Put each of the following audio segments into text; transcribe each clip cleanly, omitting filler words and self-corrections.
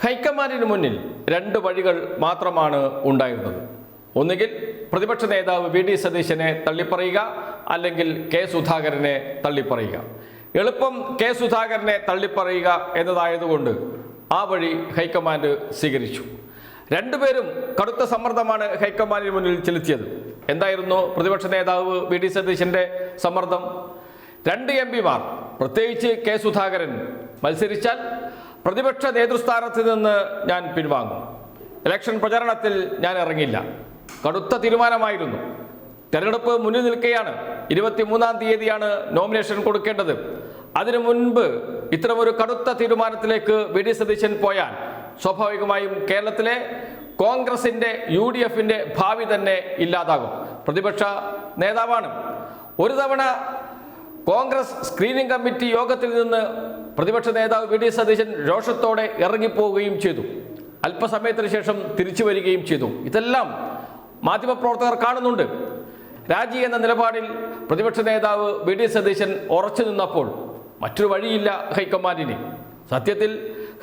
ഹൈക്കമാൻഡിന് മുന്നിൽ രണ്ട് വഴികൾ മാത്രമാണ് ഉണ്ടായിരുന്നത്. ഒന്നുകിൽ പ്രതിപക്ഷ നേതാവ് വി ഡി സതീശനെ തള്ളിപ്പറയുക, അല്ലെങ്കിൽ കെ സുധാകരനെ തള്ളിപ്പറയുക. എളുപ്പം കെ സുധാകരനെ തള്ളിപ്പറയുക എന്നതായതുകൊണ്ട് ആ വഴി ഹൈക്കമാൻഡ് സ്വീകരിച്ചു. രണ്ടുപേരും കടുത്ത സമ്മർദ്ദമാണ് ഹൈക്കമാൻഡിന് മുന്നിൽ ചെലുത്തിയത്. എന്തായിരുന്നു പ്രതിപക്ഷ നേതാവ് വി ഡി സതീശന്റെ സമ്മർദ്ദം? രണ്ട് എംപിമാർ, പ്രത്യേകിച്ച് കെ സുധാകരൻ മത്സരിച്ചാൽ പ്രതിപക്ഷ നേതൃസ്ഥാനത്ത് നിന്ന് ഞാൻ പിൻവാങ്ങും, ഇലക്ഷൻ പ്രചാരണത്തിൽ ഞാൻ ഇറങ്ങില്ല. കടുത്ത തീരുമാനമായിരുന്നു. തെരഞ്ഞെടുപ്പ് മുന്നിൽ നിൽക്കുകയാണ്. 23-ാം തീയതിയാണ് നോമിനേഷൻ കൊടുക്കേണ്ടത്. അതിനു മുൻപ് ഇത്തരമൊരു കടുത്ത തീരുമാനത്തിലേക്ക് വി ഡി സതീശൻ പോയാൽ സ്വാഭാവികമായും കേരളത്തിലെ കോൺഗ്രസിന്റെ UDFന്റെ ഭാവി തന്നെ ഇല്ലാതാകും. പ്രതിപക്ഷ നേതാവാണ്. ഒരു തവണ കോൺഗ്രസ് സ്ക്രീനിംഗ് കമ്മിറ്റി യോഗത്തിൽ നിന്ന് പ്രതിപക്ഷ നേതാവ് വി ഡി സതീശൻ രോഷത്തോടെ ഇറങ്ങിപ്പോവുകയും ചെയ്തു. അല്പസമയത്തിന് ശേഷം തിരിച്ചു വരികയും ചെയ്തു. ഇതെല്ലാം മാധ്യമപ്രവർത്തകർ കാണുന്നുണ്ട്. രാജി എന്ന നിലപാടിൽ പ്രതിപക്ഷ നേതാവ് വി ഡി സതീശൻ ഉറച്ചു നിന്നപ്പോൾ മറ്റൊരു വഴിയില്ല ഹൈക്കമാൻഡിന്. സത്യത്തിൽ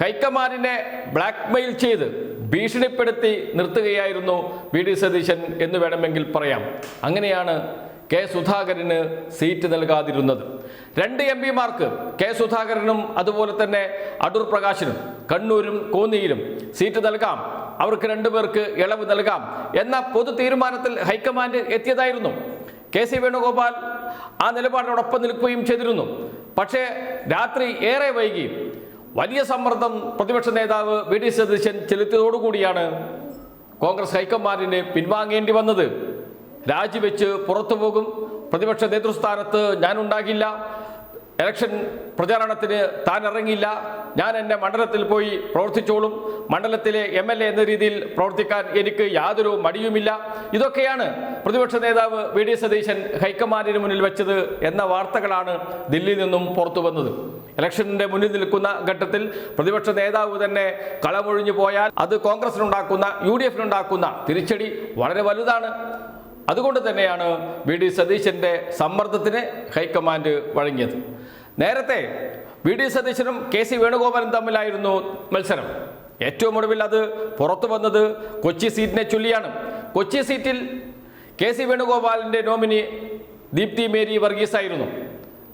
ഹൈക്കമാൻഡിനെ ബ്ലാക്ക്മെയിൽ ചെയ്ത് ഭീഷണിപ്പെടുത്തി നിർത്തുകയായിരുന്നു വി ഡി സതീശൻ എന്ന് വേണമെങ്കിൽ പറയാം. അങ്ങനെയാണ് കെ സുധാകരന് സീറ്റ് നൽകാതിരുന്നത്. രണ്ട് എംപിമാർക്ക്, കെ സുധാകരനും അതുപോലെ തന്നെ അടൂർ പ്രകാശിനും, കണ്ണൂരും കോന്നിയിലും സീറ്റ് നൽകാം, അവർക്ക് രണ്ടുപേർക്ക് ഇളവ് നൽകാം എന്ന പൊതു തീരുമാനത്തിൽ ഹൈക്കമാൻഡ് എത്തിയതായിരുന്നു. കെ സി വേണുഗോപാൽ ആ നിലപാടിനോടൊപ്പം നിൽക്കുകയും ചെയ്തിരുന്നു. പക്ഷേ രാത്രി ഏറെ വൈകി വലിയ സമ്മർദ്ദം പ്രതിപക്ഷ നേതാവ് വി ഡി സതീശൻ ചെലുത്തിയതോടുകൂടിയാണ് കോൺഗ്രസ് ഹൈക്കമാൻഡിന് പിൻവാങ്ങേണ്ടി വന്നത്. രാജിവെച്ച് പുറത്തു പോകും, പ്രതിപക്ഷ നേതൃസ്ഥാനത്ത് ഞാനുണ്ടാകില്ല, ഇലക്ഷൻ പ്രചാരണത്തിന് താൻ ഇറങ്ങില്ല, ഞാൻ എൻ്റെ മണ്ഡലത്തിൽ പോയി പ്രവർത്തിച്ചോളും, മണ്ഡലത്തിലെ MLA എന്ന രീതിയിൽ പ്രവർത്തിക്കാൻ എനിക്ക് യാതൊരു മടിയുമില്ല. ഇതൊക്കെയാണ് പ്രതിപക്ഷ നേതാവ് വി ഡി സതീശൻ ഹൈക്കമാൻഡിന് മുന്നിൽ വെച്ചത് എന്ന വാർത്തകളാണ് ദില്ലിയിൽ നിന്നും പുറത്തു വന്നത്. ഇലക്ഷനിന്റെ മുന്നിൽ നിൽക്കുന്ന ഘട്ടത്തിൽ പ്രതിപക്ഷ നേതാവ് തന്നെ കളമൊഴിഞ്ഞു പോയാൽ അത് കോൺഗ്രസിനുണ്ടാക്കുന്ന UDFനുണ്ടാക്കുന്ന തിരിച്ചടി വളരെ വലുതാണ്. അതുകൊണ്ട് തന്നെയാണ് വി ഡി സതീശന്റെ സമ്മർദ്ദത്തിന് ഹൈക്കമാൻഡ് വഴങ്ങിയത്. നേരത്തെ വി ഡി സതീശനും കെ സി വേണുഗോപാലും തമ്മിലായിരുന്നു മത്സരം. ഏറ്റവും ഒടുവിൽ അത് പുറത്തു വന്നത് കൊച്ചി സീറ്റിനെ ചൊല്ലിയാണ്. കൊച്ചി സീറ്റിൽ കെ സി വേണുഗോപാലിന്റെ നോമിനി ദീപ്തി മേരി വർഗീസ് ആയിരുന്നു.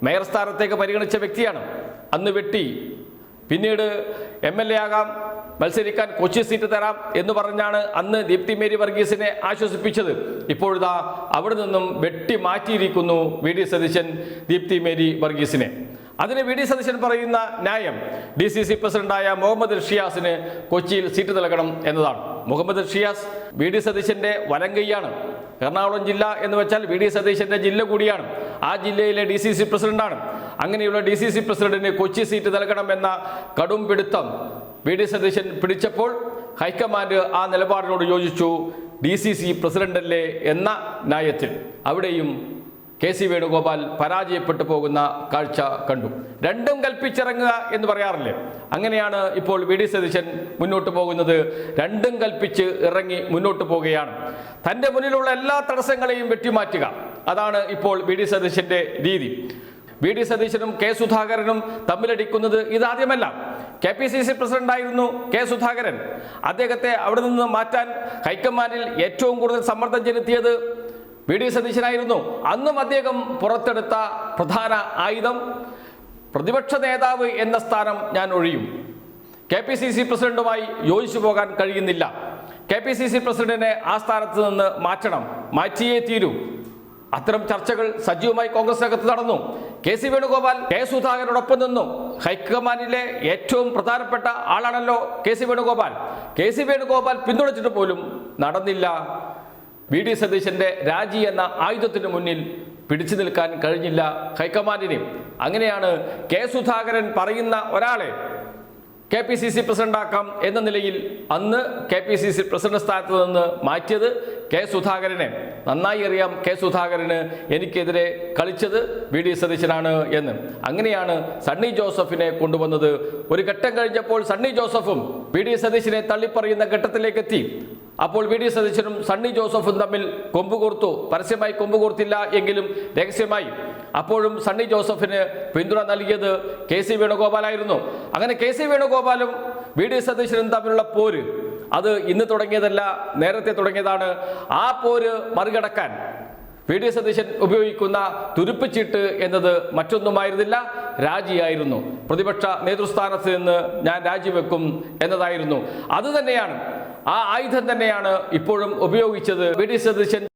മേയർ സ്ഥാനത്തേക്ക് പരിഗണിച്ച വ്യക്തിയാണ്. അന്ന് വെട്ടി, പിന്നീട് MLA ആകാം, മത്സരിക്കാൻ കൊച്ചി സീറ്റ് തരാം എന്ന് പറഞ്ഞാണ് അന്ന് ദീപ്തി മേരി വർഗീസിനെ ആശ്വസിപ്പിച്ചത്. ഇപ്പോഴിതാ അവിടെ നിന്നും വെട്ടി മാറ്റിയിരിക്കുന്നു വി ഡി സതീശൻ ദീപ്തി മേരി വർഗീസിനെ. അതിന് വി ഡി സതീശൻ പറയുന്ന ന്യായം DCC പ്രസിഡന്റായ മുഹമ്മദ് ഷിയാസിന് കൊച്ചിയിൽ സീറ്റ് നൽകണം എന്നതാണ്. മുഹമ്മദ് ഷിയാസ് വി ഡി സതീശന്റെ വലങ്കയ്യാണ്. എറണാകുളം ജില്ല എന്ന് വെച്ചാൽ വി ഡി സതീശന്റെ ജില്ല കൂടിയാണ്. ആ ജില്ലയിലെ DCC പ്രസിഡന്റാണ്. അങ്ങനെയുള്ള DCC പ്രസിഡന്റിന് കൊച്ചി സീറ്റ് നൽകണമെന്ന കടും പിടുത്തം വി ഡി സതീശൻ പിടിച്ചപ്പോൾ ഹൈക്കമാൻഡ് ആ നിലപാടിനോട് യോജിച്ചു. DCC പ്രസിഡന്റല്ലേ എന്ന ന്യായത്തിൽ അവിടെയും കെ സി വേണുഗോപാൽ പരാജയപ്പെട്ടു പോകുന്ന കാഴ്ച കണ്ടു. രണ്ടും കൽപ്പിച്ചിറങ്ങുക എന്ന് പറയാറില്ലേ, അങ്ങനെയാണ് ഇപ്പോൾ വി ഡി സതീശൻ മുന്നോട്ട് പോകുന്നത്. രണ്ടും കൽപ്പിച്ച് ഇറങ്ങി മുന്നോട്ട് പോവുകയാണ്. തൻ്റെ മുന്നിലുള്ള എല്ലാ തടസ്സങ്ങളെയും വെട്ടിമാറ്റുക, അതാണ് ഇപ്പോൾ വി ഡി സതീശന്റെ രീതി. വി ഡി സതീശനും കെ സുധാകരനും തമ്മിലടിക്കുന്നത് ഇതാദ്യമല്ല. KPCC പ്രസിഡന്റായിരുന്നു കെ സുധാകരൻ. അദ്ദേഹത്തെ അവിടെ നിന്ന് മാറ്റാൻ ഹൈക്കമാൻഡിൽ ഏറ്റവും കൂടുതൽ സമ്മർദ്ദം ചെലുത്തിയത് വി ഡി സതീശനായിരുന്നു. അന്നും അദ്ദേഹം പുറത്തെടുത്ത പ്രധാന ആയുധം പ്രതിപക്ഷ നേതാവ് എന്ന സ്ഥാനം ഞാൻ ഒഴിയും, KPCC പ്രസിഡന്റുമായി യോജിച്ചു പോകാൻ കഴിയുന്നില്ല, KPCC പ്രസിഡന്റിനെ ആ സ്ഥാനത്ത് നിന്ന് മാറ്റണം, മാറ്റിയേ തീരൂ. അത്തരം ചർച്ചകൾ സജീവമായി കോൺഗ്രസിനകത്ത് നടന്നു. കെ സി വേണുഗോപാൽ കെ സുധാകരനോടൊപ്പം നിന്നു. ഹൈക്കമാൻഡിലെ ഏറ്റവും പ്രധാനപ്പെട്ട ആളാണല്ലോ കെ സി വേണുഗോപാൽ. കെ സി വേണുഗോപാൽ പിന്തുണച്ചിട്ട് പോലും നടന്നില്ല. വി ഡി സതീശന്റെ രാജി എന്ന ആയുധത്തിന് മുന്നിൽ പിടിച്ചു നിൽക്കാൻ കഴിഞ്ഞില്ല ഹൈക്കമാൻഡിന്. അങ്ങനെയാണ് കെ സുധാകരൻ പറയുന്ന ഒരാളെ KPCC പ്രസിഡന്റാക്കാം എന്ന നിലയിൽ അന്ന് KPCC പ്രസിഡന്റ് സ്ഥാനത്ത് നിന്ന് മാറ്റിയത് കെ സുധാകരനെ. നന്നായി അറിയാം കെ സുധാകരന് എനിക്കെതിരെ കളിച്ചത് വി ഡി സതീശനാണ് എന്ന്. അങ്ങനെയാണ് സണ്ണി ജോസഫിനെ കൊണ്ടുവന്നത്. ഒരു ഘട്ടം കഴിഞ്ഞപ്പോൾ സണ്ണി ജോസഫും വി ഡി സതീശനെ തള്ളിപ്പറയുന്ന ഘട്ടത്തിലേക്ക് എത്തി. അപ്പോൾ വി ഡി സതീശനും സണ്ണി ജോസഫും തമ്മിൽ കൊമ്പുകോർത്തു. പരസ്യമായി കൊമ്പുകോർത്തില്ല എങ്കിലും രഹസ്യമായി. അപ്പോഴും സണ്ണി ജോസഫിന് പിന്തുണ നൽകിയത് കെ സി വേണുഗോപാലായിരുന്നു. അങ്ങനെ കെ സി വേണുഗോപാലും വി.ഡി. സതീശനും തമ്മിലുള്ള പോര് അത് ഇന്ന് തുടങ്ങിയതല്ല, നേരത്തെ തുടങ്ങിയതാണ്. ആ പോര് മറികടക്കാൻ വി.ഡി. സതീശൻ ഉപയോഗിക്കുന്ന തുരുപ്പിച്ചീട്ട് എന്നത് മറ്റൊന്നുമായിരുന്നില്ല, രാജിയായിരുന്നു. പ്രതിപക്ഷ നേതൃസ്ഥാനത്ത് നിന്ന് ഞാൻ രാജിവെക്കും എന്നതായിരുന്നു. അതുതന്നെയാണ്, ആ ആയുധം തന്നെയാണ് ഇപ്പോഴും ഉപയോഗിച്ചത്. വി.ഡി. സതീശൻ